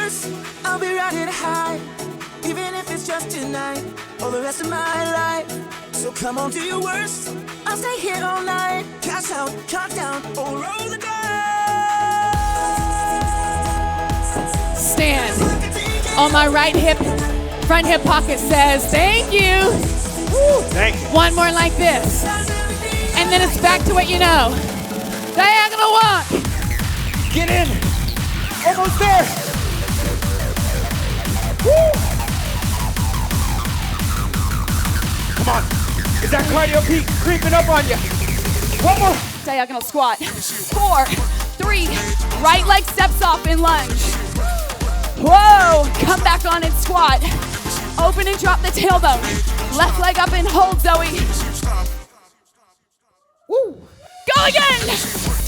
worst, I'll be riding high. Even if it's just tonight or the rest of my life. So come on, do your worst. I'll stay here all night. Cash out, countdown, or roll the dice. Stand. On my right hip, front hip pocket says, thank you. Woo. Thank you. One more like this. And then it's back to what you know. Diagonal walk. Get in. Almost there. Woo. Come on. Is that cardio peak creeping up on you? One more. Diagonal squat. 4, 3, right leg steps off in lunge. Whoa, come back on and squat. Open and drop the tailbone. Left leg up and hold, Zoe. Woo. Go again.